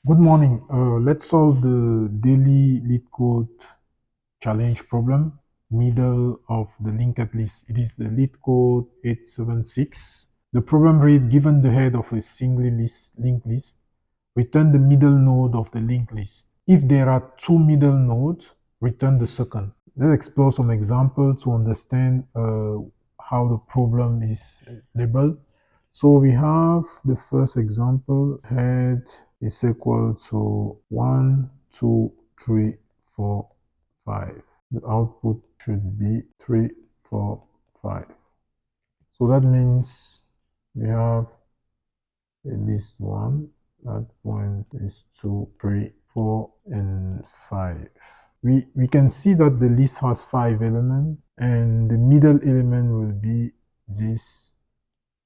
Good morning. Let's solve the daily Leetcode challenge problem, middle of the linked list. It is the Leetcode 876. The problem reads, given the head of a single linked list, return the middle node of the linked list. If there are two middle nodes, return the second. Let's explore some examples to understand how the problem is labeled. So we have the first example, head is equal to 1, 2, 3, 4, 5. The output should be 3, 4, 5. So that means we have at least 1, that point is 2, 3, 4, and 5. We can see that the list has 5 elements, and the middle element will be this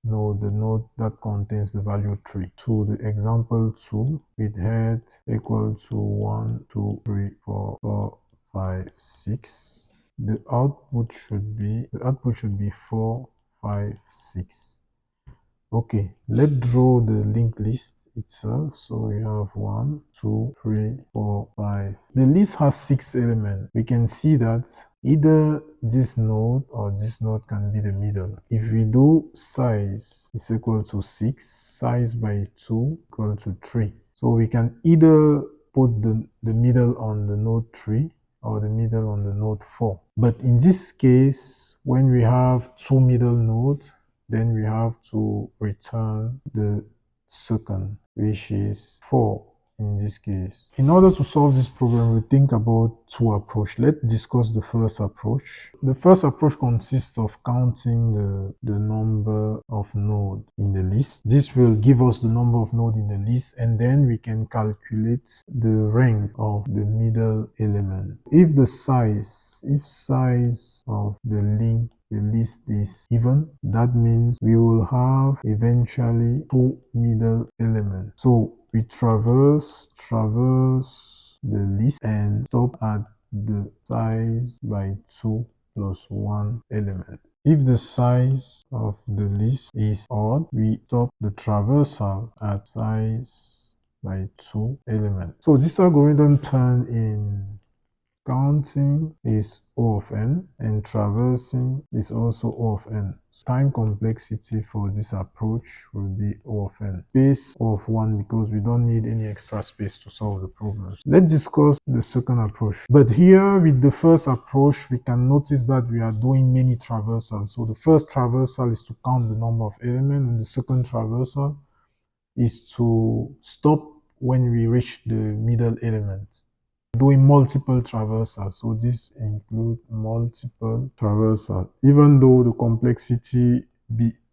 node, the node that contains the value 3. So the example 2 with head equal to 1, 2, 3, 4, 4, 5, 6. The output should be 4, 5, 6. Okay, let's draw the linked list itself. So we have 1, 2, 3, 4, 5. The list has 6 elements. We can see that either this node or this node can be the middle. If we do size is equal to 6, size by 2 equal to 3. So we can either put the middle on the node 3 or the middle on the node 4. But in this case, when we have two middle nodes, then we have to return the second, which is 4 in this case. In order to solve this problem, we think about two approaches. Let's discuss the first approach. The first approach consists of counting the number of nodes in the list. This will give us the number of nodes in the list, and then we can calculate the rank of the middle element. If size of the list is even, that means we will have eventually two middle elements. So we traverse the list and stop at the size by 2 plus 1 element. If the size of the list is odd, we stop the traversal at size by 2 elements. So this algorithm turns in counting is O of n and traversing is also O of n. Time complexity for this approach will be O of n. Space O of 1 because we don't need any extra space to solve the problem. Let's discuss the second approach. But here with the first approach, we can notice that we are doing many traversals. So the first traversal is to count the number of elements, and the second traversal is to stop when we reach the middle element. Doing multiple traversals, so this includes multiple traversals, even though the complexity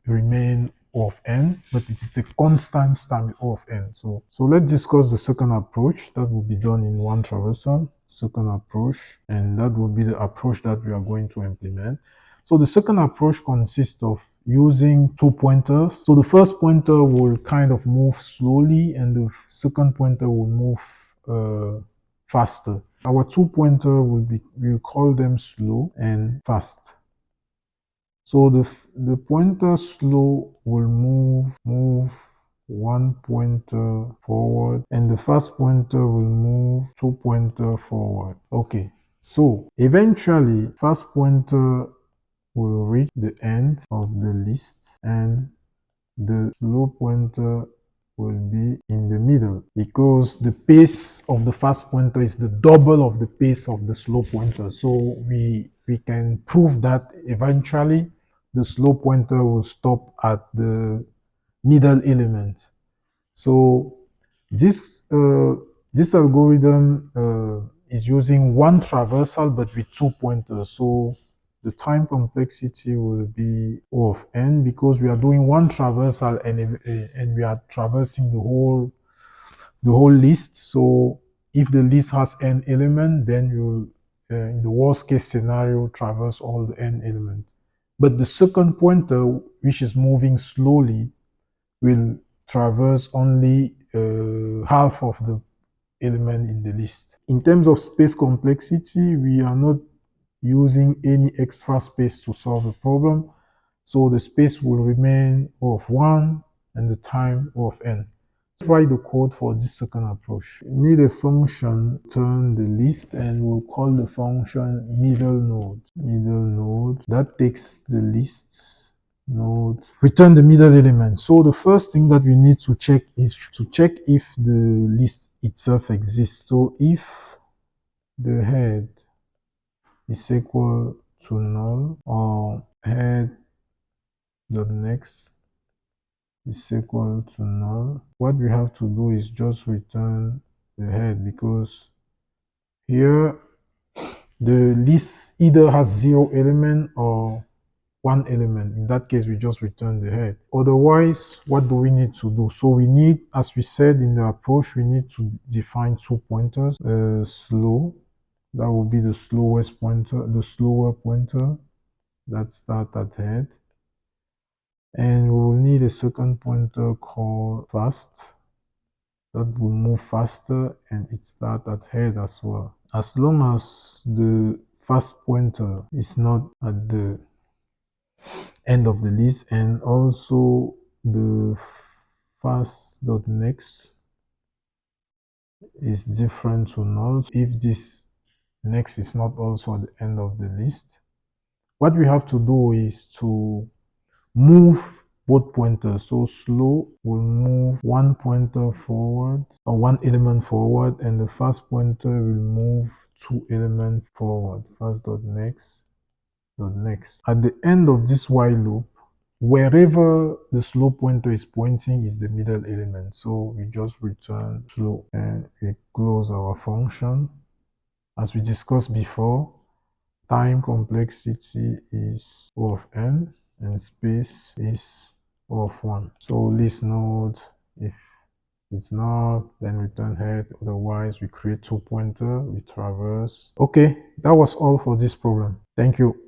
remain O of n, but it is a constant time O of n. So let's discuss the second approach that will be done in one traversal. Second approach, and that will be the approach that we are going to implement. So the second approach consists of using two pointers. So the first pointer will kind of move slowly, and the second pointer will move faster. Our two pointer we'll call them slow and fast. So the pointer slow will move one pointer forward, and the fast pointer will move two pointer forward. Okay, so eventually fast pointer will reach the end of the list, and the slow pointer will be in the middle because the pace of the fast pointer is the double of the pace of the slow pointer. So we can prove that eventually the slow pointer will stop at the middle element. So this algorithm is using one traversal but with two pointers. So the time complexity will be O of n because we are doing one traversal and we are traversing the whole list. So if the list has n elements, then you'll in the worst case scenario traverse all the n elements. But the second pointer, which is moving slowly, will traverse only half of the element in the list. In terms of space complexity, we are not using any extra space to solve the problem. So the space will remain O of 1 and the time O of n. Let's write the code for this second approach. We need a function return the list, and we'll call the function middle node. Middle node that takes the list node, return the middle element. So the first thing that we need to check is to check if the list itself exists. So if the head is equal to null, or head dot next is equal to null, what we have to do is just return the head, because here the list either has 0 element or 1 element. In that case, we just return the head. Otherwise, what do we need to do? So we need, as we said in the approach, we need to define 2 pointers. Slow, that will be the slowest pointer, the slower pointer that start at head. And we will need a second pointer called fast that will move faster, and it start at head as well. As long as the fast pointer is not at the end of the list, and also the fast.next is different to null. If this next is not also at the end of the list, what we have to do is to move both pointers. So slow will move 1 pointer forward, or 1 element forward, and the fast pointer will move 2 elements forward. Fast.next. At the end of this while loop, wherever the slow pointer is pointing is the middle element. So we just return slow, and we close our function. As we discussed before, time complexity is O of n, and space is O of 1. So list node, if it's not, then return head. Otherwise, we create 2 pointer, we traverse. Okay, that was all for this problem. Thank you.